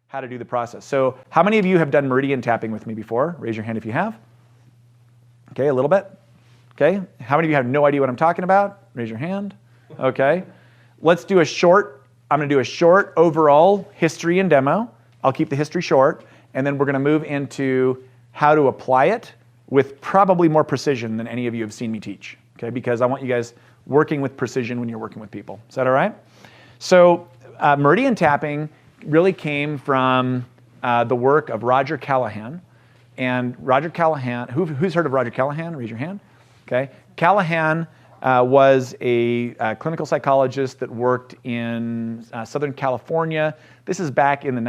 how to do the process. So how many of you have done meridian tapping with me before? Raise your hand if you have. Okay, a little bit. Okay, how many of you have no idea what I'm talking about? Raise your hand. Okay, let's do a short, I'm going to do a short overall history and demo. I'll keep the history short, and then we're going to move into how to apply it with probably more precision than any of you have seen me teach, okay? Because I want you guys working with precision when you're working with people. Is that all right? So meridian tapping really came from the work of Roger Callahan. And Roger Callahan, who's heard of Roger Callahan? Raise your hand. Okay. Callahan was a clinical psychologist that worked in Southern California. This is back in the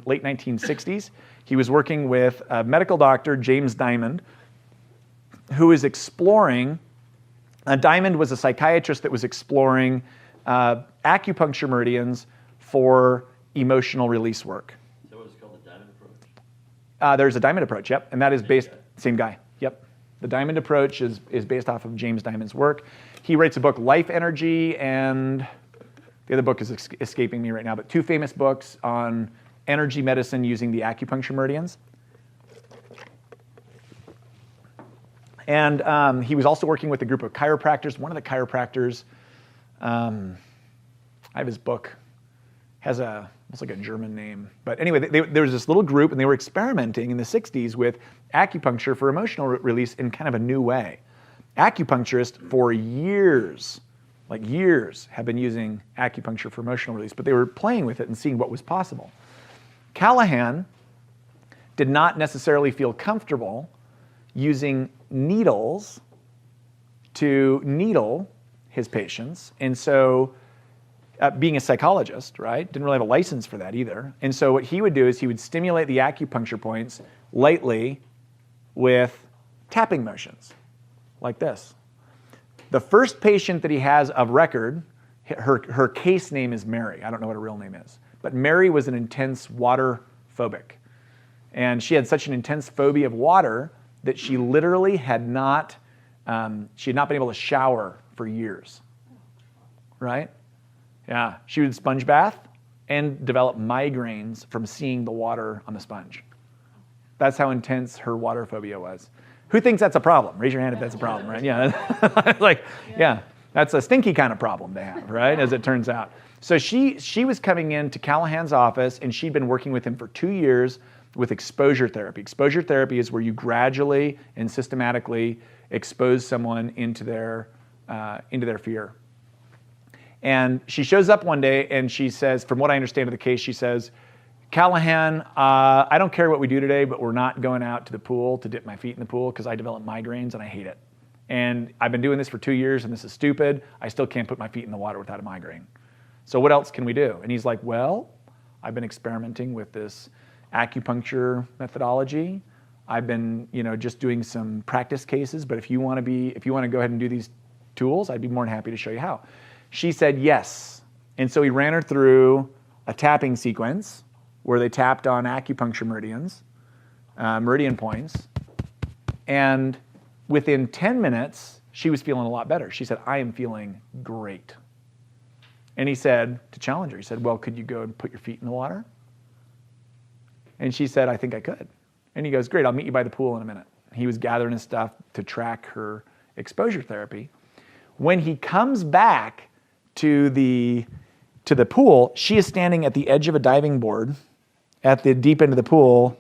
late 1960s. He was working with a medical doctor, James Diamond, who is exploring. Diamond was a psychiatrist that was exploring acupuncture meridians for emotional release work. Is that what it's called, the Diamond approach? There's a Diamond approach, yep, and that is based, same guy, yep. The Diamond approach is based off of James Diamond's work. He writes a book, Life Energy, and the other book is escaping me right now, but two famous books on energy medicine using the acupuncture meridians. And he was also working with a group of chiropractors. One of the chiropractors, I have his book, has almost like a German name. But anyway, there was this little group, and they were experimenting in the 60s with acupuncture for emotional release in kind of a new way. Acupuncturists for years, like years, have been using acupuncture for emotional release, but they were playing with it and seeing what was possible. Callahan did not necessarily feel comfortable using needles to needle his patients, and so being a psychologist, right, didn't really have a license for that either. And so what he would do is he would stimulate the acupuncture points lightly with tapping motions, like this. The first patient that he has of record, her case name is Mary. I don't know what her real name is. But Mary was an intense water phobic. And she had such an intense phobia of water that she literally had not been able to shower for years, right? Yeah, she would sponge bath and develop migraines from seeing the water on the sponge. That's how intense her water phobia was. Who thinks that's a problem? Raise your hand if that's a problem, right? Yeah, yeah, that's a stinky kind of problem to have, right, as it turns out. So she was coming into Callahan's office, and she'd been working with him for 2 years with exposure therapy. Exposure therapy is where you gradually and systematically expose someone into their fear. And she shows up one day and she says, from what I understand of the case, she says, Callahan, I don't care what we do today, but we're not going out to the pool to dip my feet in the pool because I develop migraines and I hate it. And I've been doing this for 2 years and this is stupid. I still can't put my feet in the water without a migraine. So what else can we do? And he's like, well, I've been experimenting with this acupuncture methodology. I've been, just doing some practice cases, but if you want to go ahead and do these tools, I'd be more than happy to show you how. She said yes. And so he ran her through a tapping sequence where they tapped on acupuncture meridians, meridian points. And within 10 minutes, she was feeling a lot better. She said, I am feeling great. And he said, to challenge her, he said, well, could you go and put your feet in the water? And she said, I think I could. And he goes, great, I'll meet you by the pool in a minute. He was gathering his stuff to track her exposure therapy. When he comes back to the pool, she is standing at the edge of a diving board at the deep end of the pool,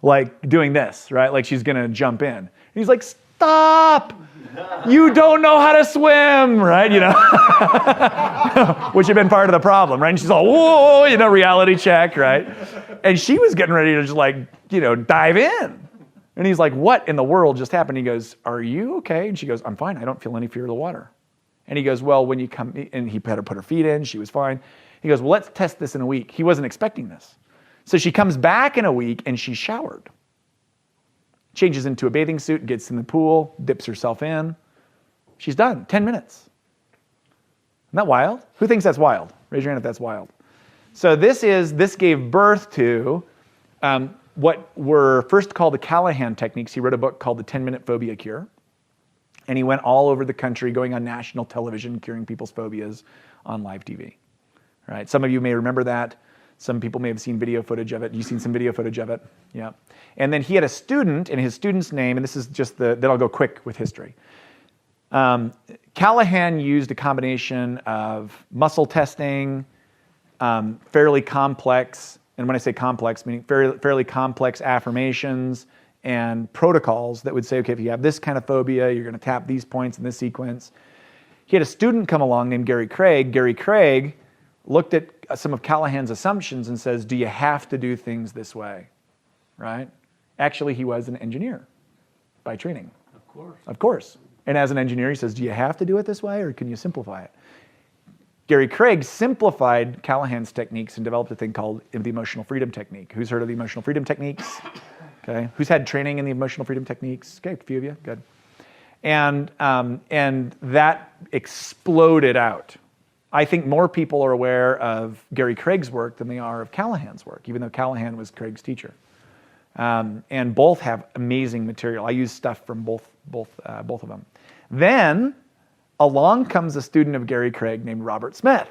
like doing this, right? Like she's gonna jump in. And he's like, stop! You don't know how to swim, right? Which had been part of the problem, right? And she's all, whoa, reality check, right? And she was getting ready to just dive in. And he's like, what in the world just happened? He goes, are you okay? And she goes, I'm fine. I don't feel any fear of the water. And he goes, well, when you come, and he had her put her feet in. She was fine. He goes, well, let's test this in a week. He wasn't expecting this. So she comes back in a week and she's showered. Changes into a bathing suit, gets in the pool, dips herself in. She's done, 10 minutes. Isn't that wild? Who thinks that's wild? Raise your hand if that's wild. So this gave birth to what were first called the Callahan Techniques. He wrote a book called The 10-Minute Phobia Cure. And he went all over the country going on national television, curing people's phobias on live TV. Right? Some of you may remember that. Some people may have seen video footage of it. You've seen some video footage of it? Yeah. And then he had a student, and his student's name, and this is just then I'll go quick with history. Callahan used a combination of muscle testing, fairly complex, and when I say complex, meaning fairly complex affirmations and protocols that would say, okay, if you have this kind of phobia, you're going to tap these points in this sequence. He had a student come along named Gary Craig. Gary Craig looked at some of Callahan's assumptions and says, do you have to do things this way, right? Actually, he was an engineer by training. Of course. Of course. And as an engineer, he says, do you have to do it this way, or can you simplify it? Gary Craig simplified Callahan's techniques and developed a thing called the emotional freedom technique. Who's heard of the emotional freedom techniques? Okay. Who's had training in the emotional freedom techniques? Okay, a few of you. Good. And that exploded out. I think more people are aware of Gary Craig's work than they are of Callahan's work, even though Callahan was Craig's teacher. And both have amazing material. I use stuff from both of them. Then along comes a student of Gary Craig named Robert Smith.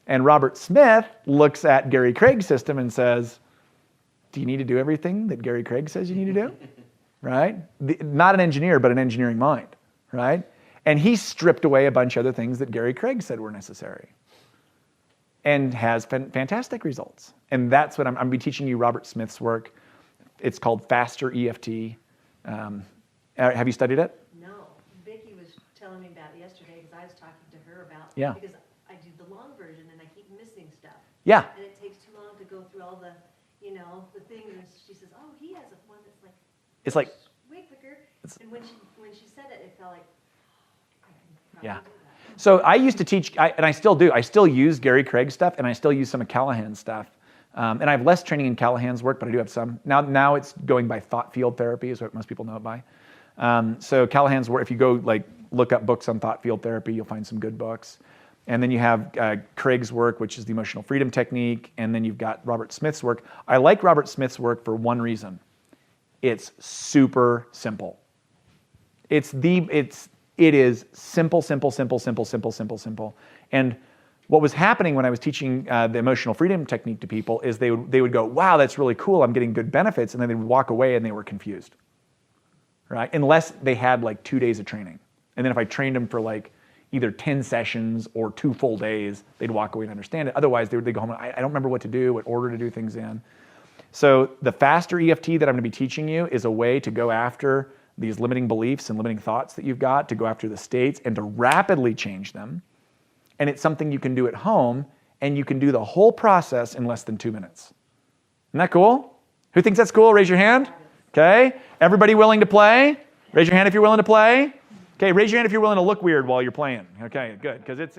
And Robert Smith looks at Gary Craig's system and says, do you need to do everything that Gary Craig says you need to do? Right? Not an engineer, but an engineering mind, right? And he stripped away a bunch of other things that Gary Craig said were necessary and has fantastic results. And that's what I'm going to be teaching you Robert Smith's work. It's called Faster EFT. Have you studied it? No. Vicki was telling me about it yesterday because I was talking to her about Yeah. because I do the long version and I keep missing stuff. Yeah. And it takes too long to go through all the, the things. And she says, oh, he has one that's like, It's like, way quicker. And when she said it, it felt like, I can yeah. probably do that. So I used to teach, and I still do. I still use Gary Craig's stuff, and I still use some of Callahan's stuff. And I have less training in Callahan's work, but I do have some. Now it's going by thought field therapy is what most people know it by. So Callahan's work, if you go look up books on thought field therapy, you'll find some good books. And then you have Craig's work, which is the emotional freedom technique. And then you've got Robert Smith's work. I like Robert Smith's work for one reason. It's super simple. It is simple. And what was happening when I was teaching the emotional freedom technique to people is they would go, wow, that's really cool. I'm getting good benefits. And then they would walk away and they were confused, right? Unless they had 2 days of training. And then if I trained them for either 10 sessions or 2 full days, they'd walk away and understand it. Otherwise, they'd go home and I don't remember what to do, what order to do things in. So the faster EFT that I'm going to be teaching you is a way to go after these limiting beliefs and limiting thoughts that you've got, to go after the states and to rapidly change them. And it's something you can do at home, and you can do the whole process in less than 2 minutes. Isn't that cool? Who thinks that's cool? Raise your hand. Okay. Everybody willing to play? Raise your hand if you're willing to play. Okay, raise your hand if you're willing to look weird while you're playing. Okay, good, because it's...